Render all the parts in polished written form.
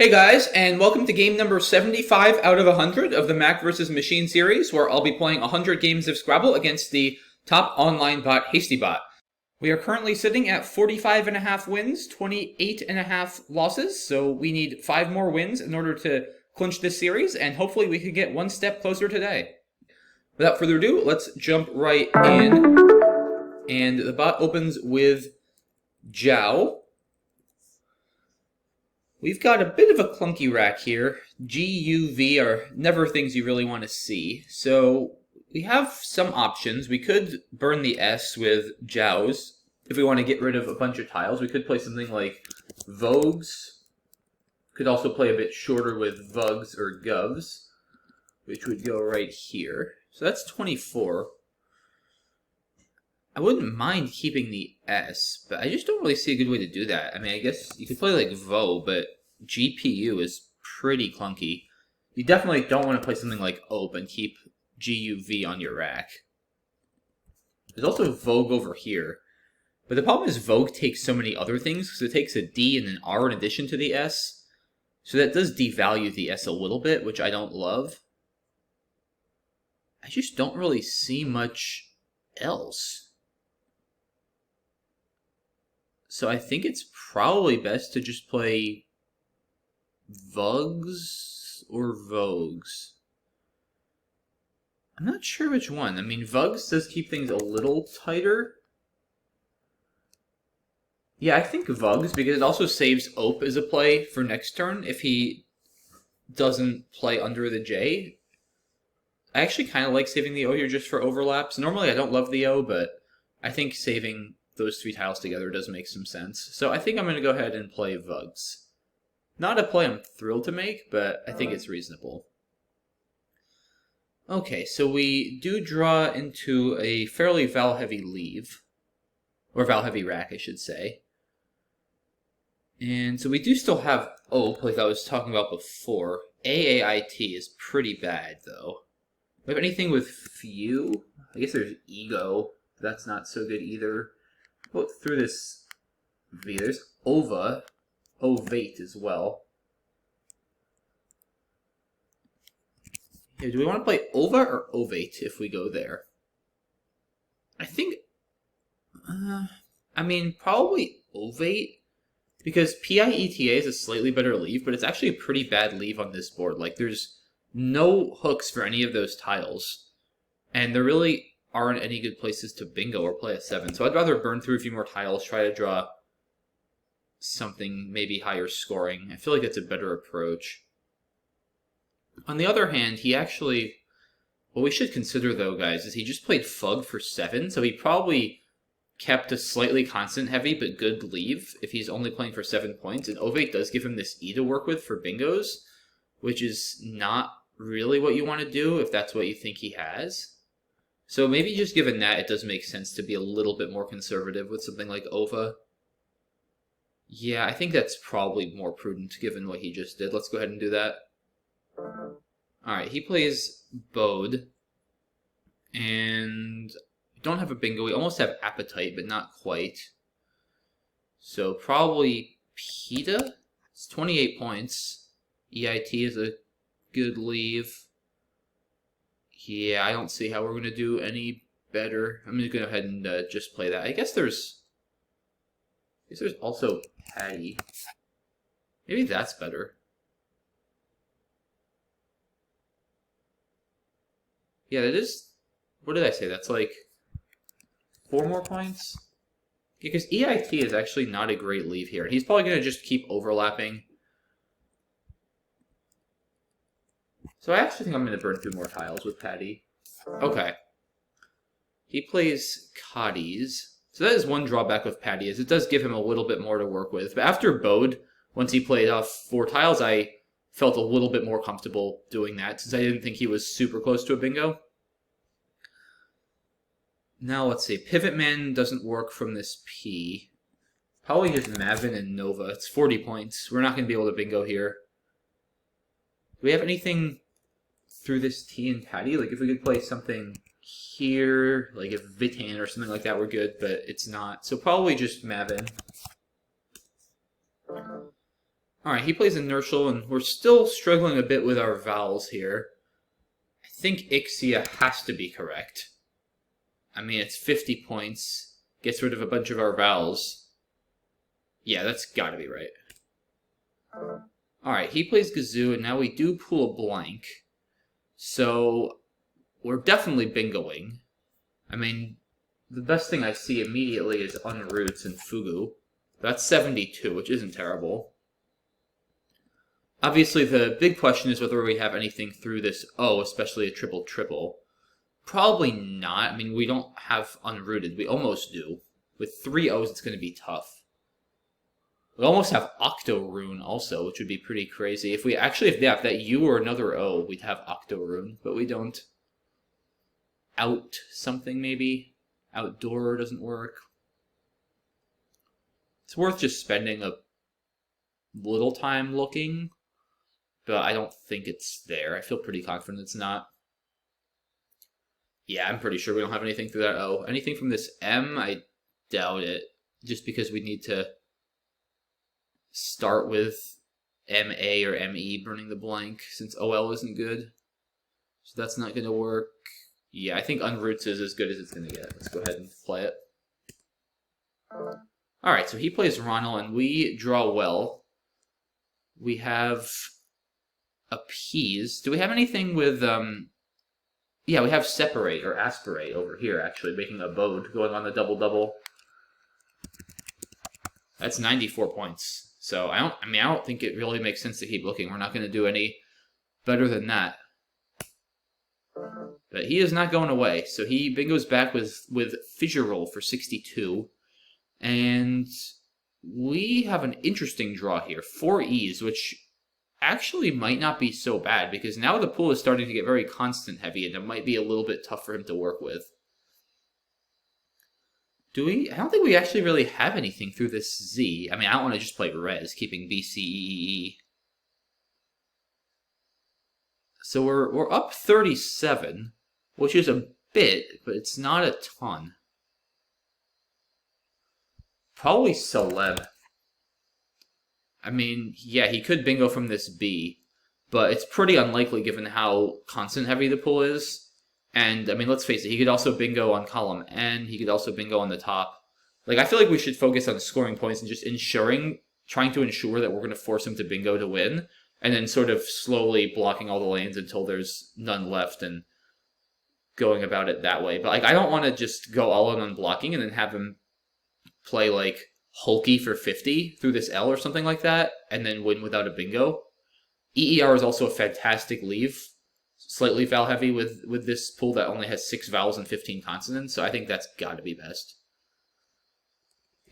Hey guys, and welcome to game number 75 out of 100 of the Mack vs. Machine series, where I'll be playing 100 games of Scrabble against the top online bot, HastyBot. We are currently sitting at 45.5 wins, 28.5 losses, so we need 5 more wins in order to clinch this series, and hopefully we can get one step closer today. Without further ado, let's jump right in. And the bot opens with Jiao. We've got a bit of a clunky rack here. G, U, V are never things you really want to see. So we have some options. We could burn the S with Jiaos. If we want to get rid of a bunch of tiles, we could play something like Vogues. Could also play a bit shorter with Vugs or Govs, which would go right here. So that's 24. I wouldn't mind keeping the S, but I just don't really see a good way to do that. I mean, I guess you could play like Vo, but GPU is pretty clunky. You definitely don't want to play something like Op and keep GUV on your rack. There's also Vogue over here. But the problem is Vogue takes so many other things, because it takes a D and an R in addition to the S. So that does devalue the S a little bit, which I don't love. I just don't really see much else. So I think it's probably best to just play Vugs or Vogues. I'm not sure which one. I mean, Vugs does keep things a little tighter. Yeah, I think Vugs, because it also saves Op as a play for next turn if he doesn't play under the J. I actually kind of like saving the O here just for overlaps. Normally I don't love the O, but I think saving those three tiles together does make some sense. So I think I'm going to go ahead and play Vugs. Not a play I'm thrilled to make, but I think it's reasonable. Okay, so we do draw into a fairly Val-heavy leave. Or Val-heavy rack, I should say. And so we do still have Op, like I was talking about before. AAIT is pretty bad, though. We have anything with Few? I guess there's Ego. That's not so good either. Go through this V. There's Ova. Ovate as well. Here, do we want to play Ova or Ovate if we go there? I think... I mean, probably Ovate. Because PIETA is a slightly better leave, but it's actually a pretty bad leave on this board. Like, there's no hooks for any of those tiles. And there really aren't any good places to bingo or play a 7. So I'd rather burn through a few more tiles, try to draw something maybe higher scoring. I feel like that's a better approach. On the other hand, he actually... What we should consider, though, guys, is he just played Fug for 7, so he probably kept a slightly constant heavy but good leave if he's only playing for 7 points. And Ovate does give him this E to work with for bingos, which is not really what you want to do if that's what you think he has. So maybe just given that, it does make sense to be a little bit more conservative with something like Ova. Yeah, I think that's probably more prudent given what he just did. Let's go ahead and do that. Alright, he plays Bode. And we don't have a bingo. We almost have Appetite, but not quite. So probably PETA? It's 28 points. EIT is a good leave. Yeah, I don't see how we're going to do any better. I'm going to go ahead and just play that. I guess there's also Patty. Maybe that's better. Yeah, that is... What did I say? That's like 4 more points? Yeah, because EIT is actually not a great leave here. He's probably going to just keep overlapping. So I actually think I'm going to burn through more tiles with Patty. Okay. He plays Cotties. So that is one drawback with Patty, is it does give him a little bit more to work with. But after Bode, once he played off 4 tiles, I felt a little bit more comfortable doing that, since I didn't think he was super close to a bingo. Now let's see. Pivot Man doesn't work from this P. Probably just Mavin and Nova. It's 40 points. We're not going to be able to bingo here. Do we have anything through this T and Patty? Like, if we could play something here, like if Vitan or something like that were good, but it's not. So probably just Mavin. Alright, he plays inertial, and we're still struggling a bit with our vowels here. I think Ixia has to be correct. I mean, it's 50 points. Gets rid of a bunch of our vowels. Yeah, that's gotta be right. Alright, he plays Gazoo, and now we do pull a blank. So, we're definitely bingoing. I mean, the best thing I see immediately is Unroots and Fugu. That's 72, which isn't terrible. Obviously, the big question is whether we have anything through this O, especially a triple-triple. Probably not. I mean, we don't have Unrooted. We almost do. With 3 O's, it's going to be tough. We almost have Octo Rune also, which would be pretty crazy. If that U or another O, we'd have Octo Rune, but we don't. Out something, maybe? Outdoor doesn't work. It's worth just spending a little time looking, but I don't think it's there. I feel pretty confident it's not. Yeah, I'm pretty sure we don't have anything through that O. Anything from this M, I doubt it. Just because we need to start with MA or ME burning the blank, since OL isn't good. So that's not going to work. Yeah, I think Unroots is as good as it's going to get. Let's go ahead and play it. Alright, so he plays Ronald, and we draw well. We have Appease. Do we have anything with, yeah, we have Separate or Aspirate over here, actually, making Abode, going on the double-double. That's 94 points. So, I don't think it really makes sense to keep looking. We're not going to do any better than that. But he is not going away, so he bingoes back with Fissure Roll for 62. And we have an interesting draw here. 4 E's, which actually might not be so bad, because now the pool is starting to get very constant heavy, and it might be a little bit tough for him to work with. Do we? I don't think we actually really have anything through this Z. I mean, I don't want to just play Res, keeping B, C, E, E. So we're up 37, which is a bit, but it's not a ton. Probably Celeb. I mean, yeah, he could bingo from this B, but it's pretty unlikely given how constant heavy the pool is. And, I mean, let's face it, he could also bingo on column N, he could also bingo on the top. Like, I feel like we should focus on scoring points and just trying to ensure that we're going to force him to bingo to win, and then sort of slowly blocking all the lanes until there's none left and going about it that way. But, like, I don't want to just go all in on blocking and then have him play, like, Hulky for 50 through this L or something like that, and then win without a bingo. EER is also a fantastic leave. Slightly vowel heavy with this pool that only has 6 vowels and 15 consonants, so I think that's got to be best.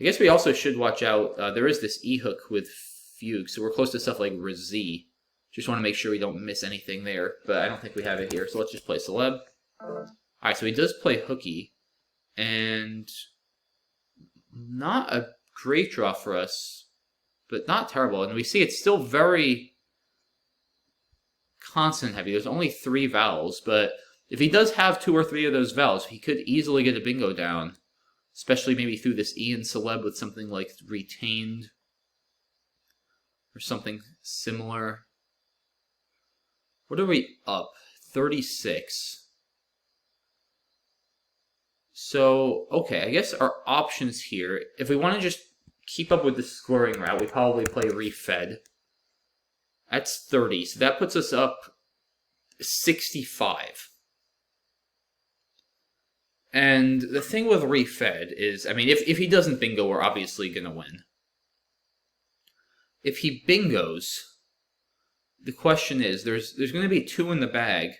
I guess we also should watch out. There is this E hook with Fugue, so we're close to stuff like Razi. Just want to make sure we don't miss anything there, but I don't think we have it here, so let's just play Celeb. Alright, so he does play Hooky, and not a great draw for us, but not terrible. And we see it's still very consonant heavy. There's only 3 vowels, but if he does have 2 or 3 of those vowels, he could easily get a bingo down, especially maybe through this E and Celeb with something like Retained or something similar. What are we up? 36. So, okay, I guess our options here, if we want to just keep up with the scoring route, we probably play Refed. That's 30, so that puts us up 65. And the thing with Refed is, I mean, if he doesn't bingo, we're obviously going to win. If he bingos, the question is, there's going to be 2 in the bag.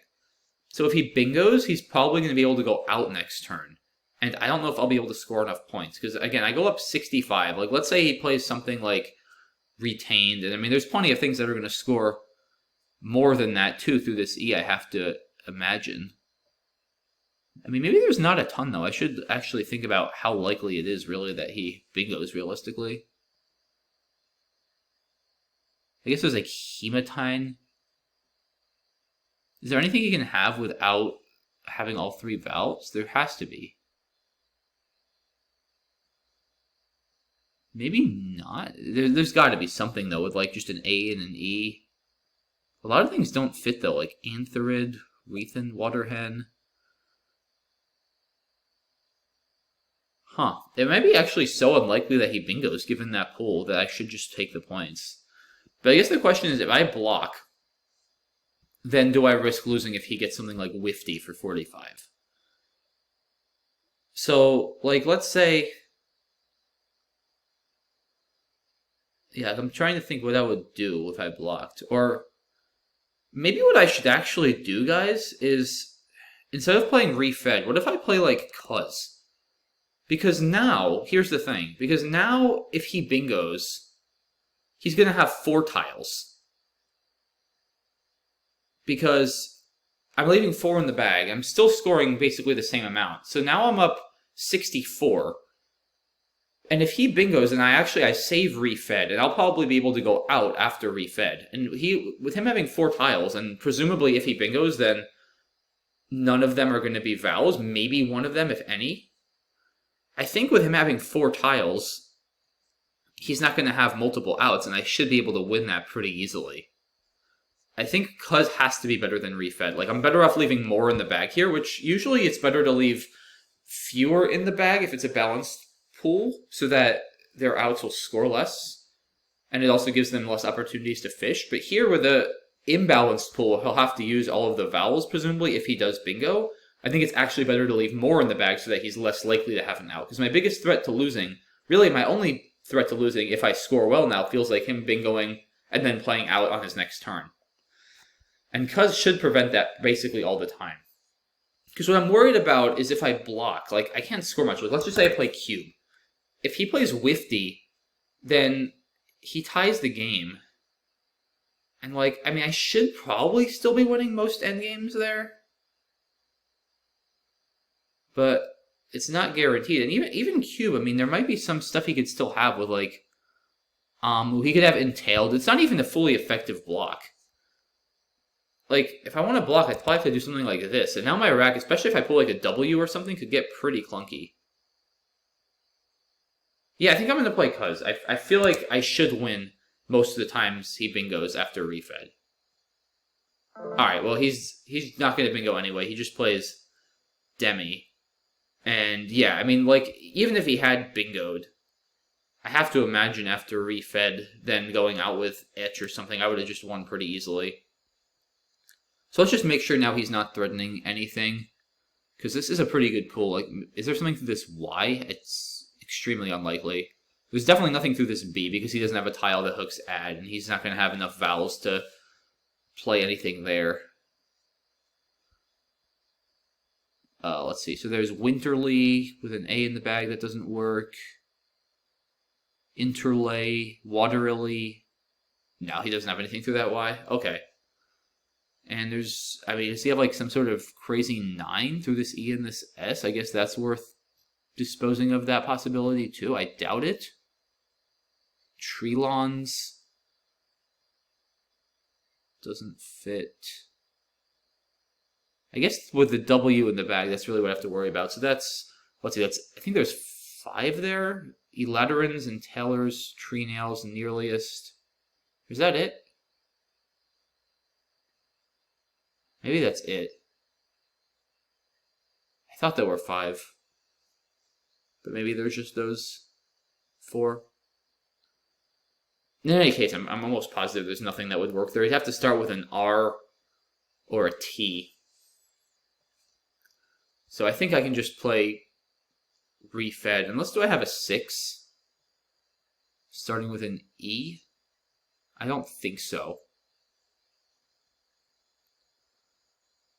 So if he bingos, he's probably going to be able to go out next turn. And I don't know if I'll be able to score enough points. Because, again, I go up 65. Like, let's say he plays something like Retained. And, I mean, there's plenty of things that are going to score more than that, too, through this E, I have to imagine. I mean, maybe there's not a ton, though. I should actually think about how likely it is, really, that he bingos realistically. I guess there's, like, Hematine. Is there anything you can have without having all 3 vowels? There has to be. Maybe not. There's got to be something, though, with, like, just an A and an E. A lot of things don't fit, though, like Antherid, Rethan, Waterhen. Huh. It might be actually so unlikely that he bingos, given that pool, that I should just take the points. But I guess the question is, if I block, then do I risk losing if he gets something like Wifty for 45? So, like, let's say... Yeah, I'm trying to think what I would do if I blocked. Or maybe what I should actually do, guys, is instead of playing Refed, what if I play, like, Cuz? Because now, here's the thing. Because now, if he bingos, he's going to have 4 tiles. Because I'm leaving 4 in the bag. I'm still scoring basically the same amount. So now I'm up 64. And if he bingos, and I save Refed, and I'll probably be able to go out after Refed. And with him having 4 tiles, and presumably if he bingos, then none of them are going to be vowels. Maybe one of them, if any. I think with him having 4 tiles, he's not going to have multiple outs, and I should be able to win that pretty easily. I think Cuz has to be better than Refed. Like, I'm better off leaving more in the bag here, which usually it's better to leave fewer in the bag if it's a balanced pool, so that their outs will score less, and it also gives them less opportunities to fish. But here, with the imbalanced pool, he'll have to use all of the vowels, presumably, if he does bingo. I think it's actually better to leave more in the bag so that he's less likely to have an out. Because my biggest threat to losing, really my only threat to losing if I score well now, feels like him bingoing and then playing out on his next turn. And Cuz should prevent that basically all the time. Because what I'm worried about is if I block, like, I can't score much. Let's just say I play Cube. If he plays Wifty, then he ties the game. And, like, I mean, I should probably still be winning most endgames there. But it's not guaranteed. And even Cube, I mean, there might be some stuff he could still have with, like, he could have Entailed. It's not even a fully effective block. Like, if I want to block, I'd probably have to do something like this. And now my rack, especially if I pull, like, a W or something, could get pretty clunky. Yeah, I think I'm going to play Cuz. I feel like I should win most of the times he bingos after Refed. Alright, well, he's not going to bingo anyway. He just plays Demi. And, yeah, I mean, like, even if he had bingoed, I have to imagine after Refed, then going out with Etch or something, I would have just won pretty easily. So let's just make sure now he's not threatening anything. Because this is a pretty good pool. Like, is there something through this Y? It's extremely unlikely. There's definitely nothing through this B because he doesn't have a tile that hooks add, and he's not going to have enough vowels to play anything there. Let's see. So there's Winterly with an A in the bag that doesn't work. Interlay, Waterily. No, he doesn't have anything through that Y. Okay. And there's, I mean, does he have like some sort of crazy 9 through this E and this S? I guess that's worth disposing of that possibility too. I doubt it. Treelawns doesn't fit. I guess with the W in the bag, that's really what I have to worry about. So that's, let's see, that's, I think there's 5 there. Elaterans and Tailors, Tree Nails, and Nearliest. Is that it? Maybe that's it. I thought there were 5. But maybe there's just those 4. In any case, I'm almost positive there's nothing that would work there. You'd have to start with an R or a T. So I think I can just play Refed. Unless, do I have a 6? Starting with an E? I don't think so.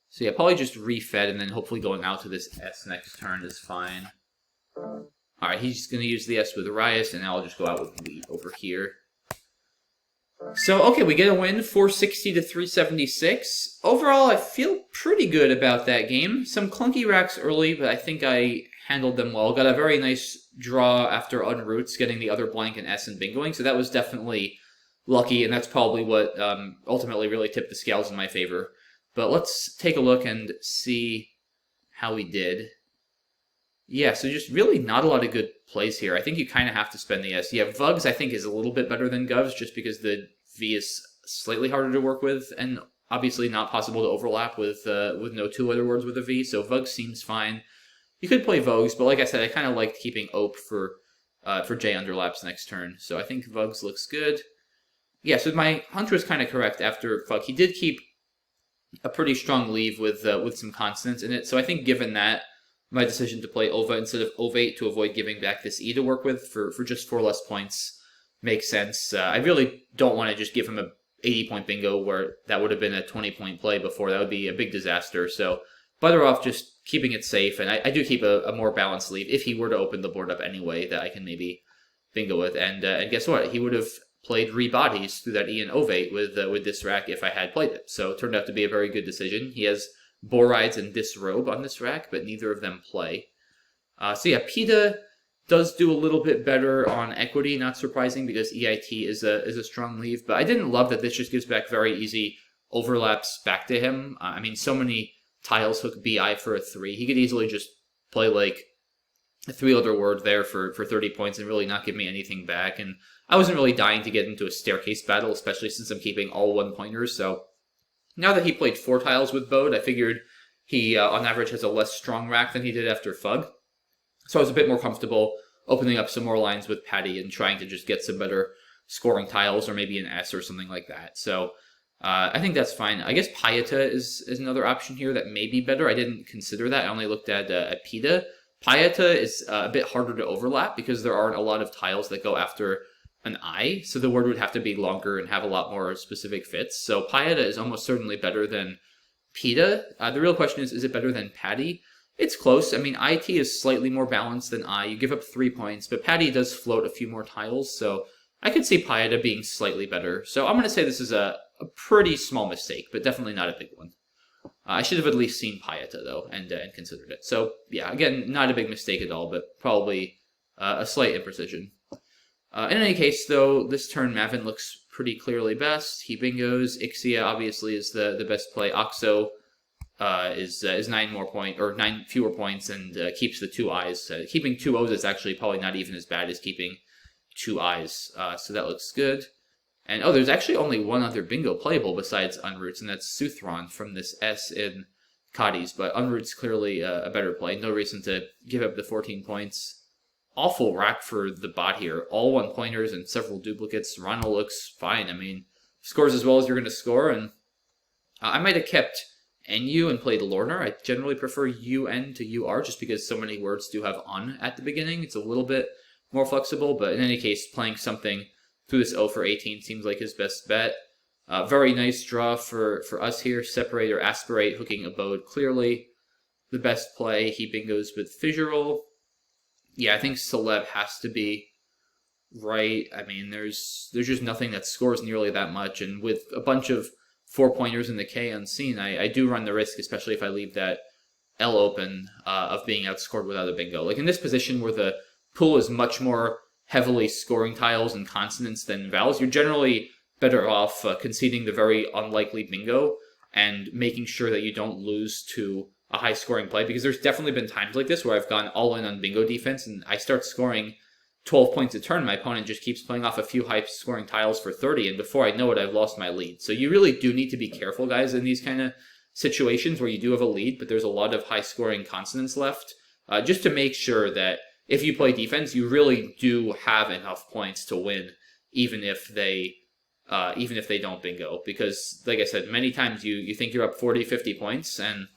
So yeah, probably just Refed and then hopefully going out to this S next turn is fine. Alright, he's going to use the S with Rias, and now I'll just go out with Wheat over here. So, okay, we get a win, 460 to 376. Overall, I feel pretty good about that game. Some clunky racks early, but I think I handled them well. Got a very nice draw after Unroots, getting the other blank and S and bingoing, so that was definitely lucky, and that's probably what ultimately really tipped the scales in my favor. But let's take a look and see how we did. Yeah, so just really not a lot of good plays here. I think you kind of have to spend the S. Yeah, Vugs I think is a little bit better than Govs just because the V is slightly harder to work with and obviously not possible to overlap with no two other words with a V. So Vugs seems fine. You could play Vogues, but like I said, I kind of liked keeping Ope for J underlaps next turn. So I think Vugs looks good. Yeah, so my hunch was kind of correct after Fuck. He did keep a pretty strong leave with some consonants in it. So I think given that, my decision to play Ova instead of Ovate to avoid giving back this E to work with for just 4 less points makes sense. I really don't want to just give him a 80-point bingo where that would have been a 20-point play before. That would be a big disaster. So better off just keeping it safe. And I do keep a more balanced leave if he were to open the board up anyway that I can maybe bingo with. And guess what? He would have played Rebodies through that E and Ovate with this rack if I had played it. So it turned out to be a very good decision. He has Borides and Disrobe on this rack, but neither of them play. So yeah, PETA does do a little bit better on equity, not surprising because EIT is a strong leave, but I didn't love that this just gives back very easy overlaps back to him. I mean, so many tiles hook BI for a 3. He could easily just play like a 3-letter word there for 30 points and really not give me anything back, and I wasn't really dying to get into a staircase battle, especially since I'm keeping all 1-pointers, so now that he played 4 tiles with Bode, I figured he, on average, has a less strong rack than he did after Fug. So I was a bit more comfortable opening up some more lines with Patty and trying to just get some better scoring tiles or maybe an S or something like that. So I think that's fine. I guess Pieta is another option here that may be better. I didn't consider that. I only looked at PETA. Pieta is a bit harder to overlap because there aren't a lot of tiles that go after an I, so the word would have to be longer and have a lot more specific fits. So Pieta is almost certainly better than PETA. The real question is it better than Patty? It's close. I mean, IT is slightly more balanced than I. You give up 3 points, but Patty does float a few more tiles, so I could see Pieta being slightly better. So I'm going to say this is a pretty small mistake, but definitely not a big one. I should have at least seen Pieta, though, and considered it. So, yeah, again, not a big mistake at all, but probably a slight imprecision. In any case, though, this turn Mavin looks pretty clearly best. He bingos. Ixia obviously is the best play. Oxo is 9 fewer points and keeps the 2 eyes. Keeping 2 O's is actually probably not even as bad as keeping 2 eyes. So that looks good. And there's actually only one other bingo playable besides Unroots, and that's Suthron from this S in Cadiz. But Unroots clearly a better play. No reason to give up the 14 points. Awful rack for the bot here. All 1-pointers and several duplicates. Ronald looks fine. I mean, scores as well as you're going to score. And I might have kept NU and played Lorner. I generally prefer UN to UR just because so many words do have on at the beginning. It's a little bit more flexible. But in any case, playing something through this O for 18 seems like his best bet. Very nice draw for us here. Separate or Aspirate, hooking Abode clearly. The best play. He bingos with Fissural. Yeah, I think Celeb has to be right. I mean, there's just nothing that scores nearly that much, and with a bunch of 4-pointers in the K unseen, I do run the risk, especially if I leave that L open, of being outscored without a bingo. Like in this position where the pool is much more heavily scoring tiles and consonants than vowels, you're generally better off conceding the very unlikely bingo and making sure that you don't lose to a high-scoring play, because there's definitely been times like this where I've gone all-in on bingo defense, and I start scoring 12 points a turn. My opponent just keeps playing off a few high-scoring tiles for 30, and before I know it, I've lost my lead. So you really do need to be careful, guys, in these kind of situations where you do have a lead, but there's a lot of high-scoring consonants left, just to make sure that if you play defense, you really do have enough points to win, even if they don't bingo. Because, like I said, many times you think you're up 40, 50 points, and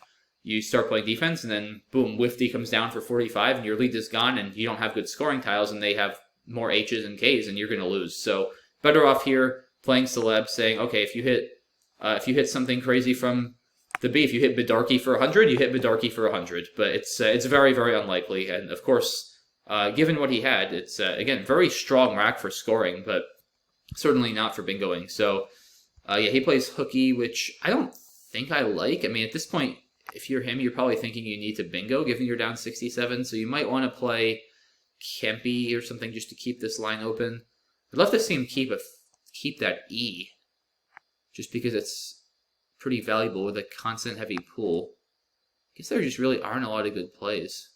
you start playing defense, and then, boom, Wifty comes down for 45, and your lead is gone, and you don't have good scoring tiles, and they have more H's and K's, and you're going to lose. So, better off here playing Celeb, saying, okay, if you hit something crazy from the B, if you hit Bidarki for 100, you hit Bidarki for 100. But it's very, very unlikely, and of course, given what he had, it's, again, very strong rack for scoring, but certainly not for bingoing. So, yeah, he plays Hooky, which I don't think I like. I mean, at this point, if you're him, you're probably thinking you need to bingo, given you're down 67, so you might want to play Kempi or something just to keep this line open. I'd love to see him keep that E, just because it's pretty valuable with a constant heavy pool. I guess there just really aren't a lot of good plays.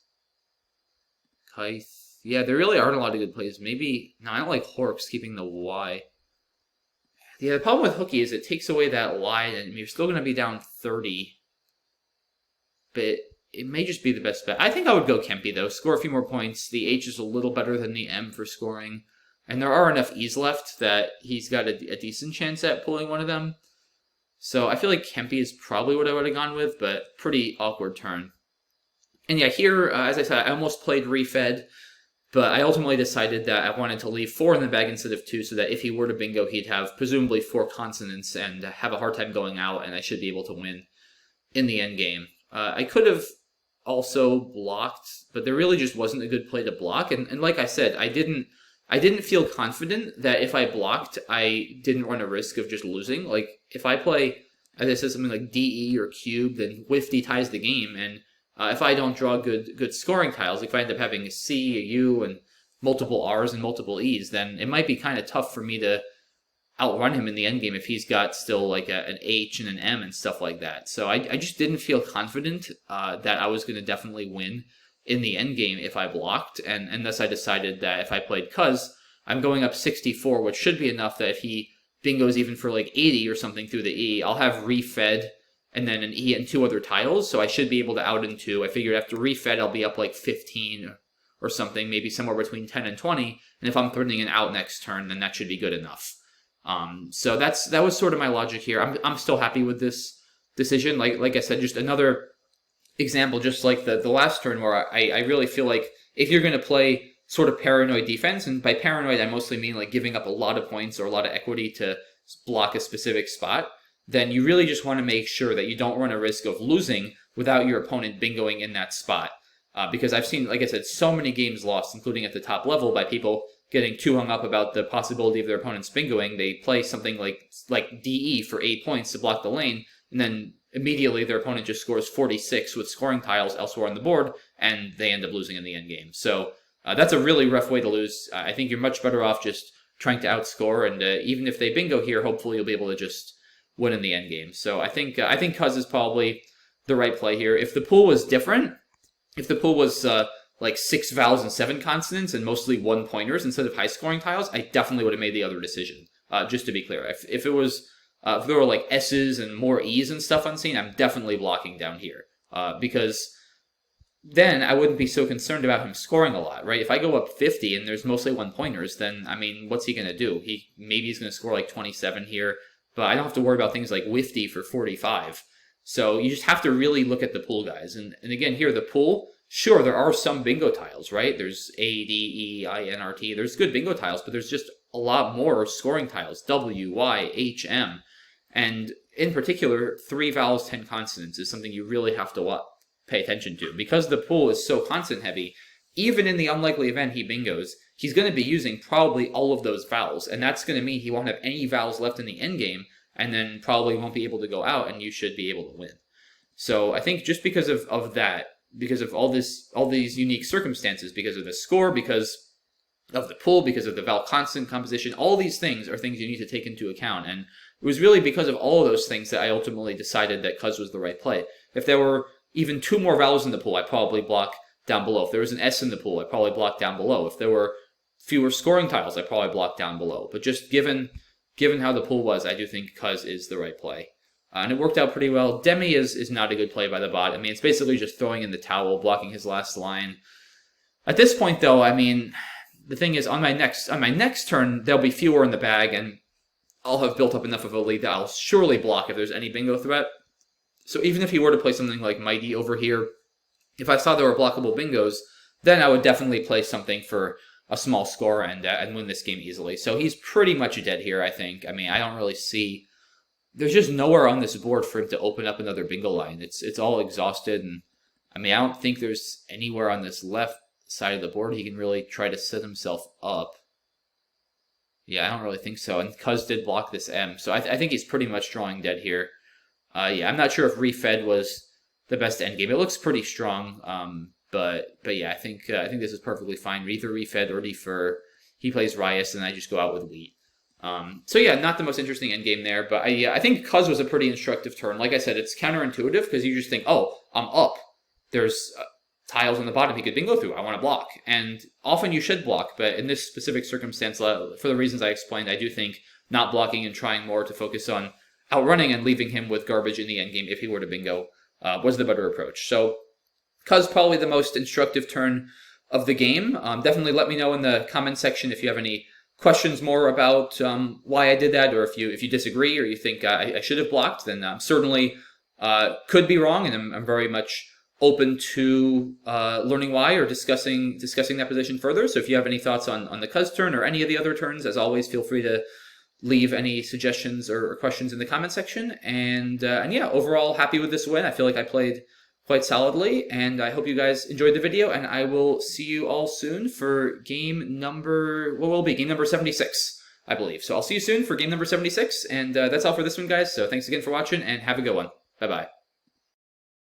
Tithe. Yeah, there really aren't a lot of good plays. Maybe... No, I don't like Horks keeping the Y. Yeah, the problem with Hooky is it takes away that line, and you're still going to be down 30. But it may just be the best bet. I think I would go Kempy, though. Score a few more points. The H is a little better than the M for scoring. And there are enough E's left that he's got a decent chance at pulling one of them. So I feel like Kempy is probably what I would have gone with, but pretty awkward turn. And yeah, here, as I said, I almost played Refed. But I ultimately decided that I wanted to leave 4 in the bag instead of 2, so that if he were to bingo, he'd have presumably 4 consonants and have a hard time going out, and I should be able to win in the end game. I could have also blocked, but there really just wasn't a good play to block. And like I said, I didn't feel confident that if I blocked, I didn't run a risk of just losing. Like, if I play, as I said, something like DE or Cube, then Wifty ties the game, and if I don't draw good scoring tiles, if I end up having a C, a U, and multiple R's and multiple E's, then it might be kind of tough for me to outrun him in the endgame if he's got still like an H and an M and stuff like that. So I just didn't feel confident that I was going to definitely win in the endgame if I blocked, and thus I decided that if I played Cuz, I'm going up 64, which should be enough that if he bingos even for like 80 or something through the E, I'll have Refed and then an E and 2 other tiles, so I should be able to out in 2. I figured after Refed, I'll be up like 15 or something, maybe somewhere between 10 and 20, and if I'm threatening an out next turn, then that should be good enough. So that was sort of my logic here. I'm still happy with this decision. Like I said, just another example, just like the last turn, where I really feel like if you're going to play sort of paranoid defense, and by paranoid I mostly mean like giving up a lot of points or a lot of equity to block a specific spot, then you really just want to make sure that you don't run a risk of losing without your opponent bingoing in that spot. Because I've seen, like I said, so many games lost, including at the top level, by people getting too hung up about the possibility of their opponents bingoing. They play something like DE for 8 points to block the lane, and then immediately their opponent just scores 46 with scoring tiles elsewhere on the board, and they end up losing in the end game. So that's a really rough way to lose. I think you're much better off just trying to outscore, and even if they bingo here, hopefully you'll be able to just win in the end game. So I think Cuz is probably the right play here. If the pool was different, if the pool was like 6 vowels and 7 consonants and mostly 1 pointers instead of high scoring tiles, I definitely would have made the other decision. Just to be clear, if it was if there were like S's and more E's and stuff unseen, I'm definitely blocking down here because then I wouldn't be so concerned about him scoring a lot, right? If I go up 50 and there's mostly 1 pointers, then I mean, what's he going to do? Maybe he's going to score like 27 here, but I don't have to worry about things like Wifty for 45. So you just have to really look at the pool, guys. And again, here, the pool, sure, there are some bingo tiles, right? There's A, D, E, I, N, R, T. There's good bingo tiles, but there's just a lot more scoring tiles. W, Y, H, M. And in particular, 3 vowels, 10 consonants is something you really have to pay attention to. Because the pool is so consonant heavy, even in the unlikely event he bingos, he's going to be using probably all of those vowels. And that's going to mean he won't have any vowels left in the endgame, and then probably won't be able to go out, and you should be able to win. So I think just because of that, because of all these unique circumstances, because of the score, because of the pool, because of the vowel consonant composition, all these things are things you need to take into account. And it was really because of all of those things that I ultimately decided that Cuz was the right play. If there were even 2 more vowels in the pool, I'd probably block down below. If there was an S in the pool, I'd probably block down below. If there were fewer scoring tiles, I'd probably block down below. But just given how the pool was, I do think Cuz is the right play. And it worked out pretty well. Demi is not a good play by the bot. I mean, it's basically just throwing in the towel, blocking his last line. At this point, though, I mean, the thing is, on my next turn, there'll be fewer in the bag, and I'll have built up enough of a lead that I'll surely block if there's any bingo threat. So even if he were to play something like Mighty over here, if I saw there were blockable bingos, then I would definitely play something for a small score and win this game easily. So he's pretty much dead here, I think. I mean, I don't really see... There's just nowhere on this board for him to open up another bingo line. It's all exhausted, and I mean, I don't think there's anywhere on this left side of the board he can really try to set himself up. Yeah, I don't really think so. And Cuz did block this M, so I think he's pretty much drawing dead here. Yeah, I'm not sure if Refed was the best endgame. It looks pretty strong, but yeah, I think this is perfectly fine. Either Refed or defer. He plays Rias, and I just go out with Wheat. So yeah, not the most interesting endgame there, but I think Cuz was a pretty instructive turn. Like I said, it's counterintuitive because you just think, oh, I'm up. There's tiles on the bottom he could bingo through. I want to block. And often you should block, but in this specific circumstance, for the reasons I explained, I do think not blocking and trying more to focus on outrunning and leaving him with garbage in the endgame if he were to bingo was the better approach. So Cuz probably the most instructive turn of the game. Definitely let me know in the comment section if you have any questions more about why I did that, or if you disagree or you think I should have blocked, then certainly could be wrong, and I'm very much open to learning why or discussing that position further. So if you have any thoughts on the Cuz turn or any of the other turns, as always, feel free to leave any suggestions or questions in the comment section. And yeah, overall happy with this win. I feel like I played quite solidly, and I hope you guys enjoyed the video, and I will see you all soon for game number, what will it be? Game number 76, I believe. So I'll see you soon for game number 76, and that's all for this one, guys. So thanks again for watching, and have a good one. Bye-bye.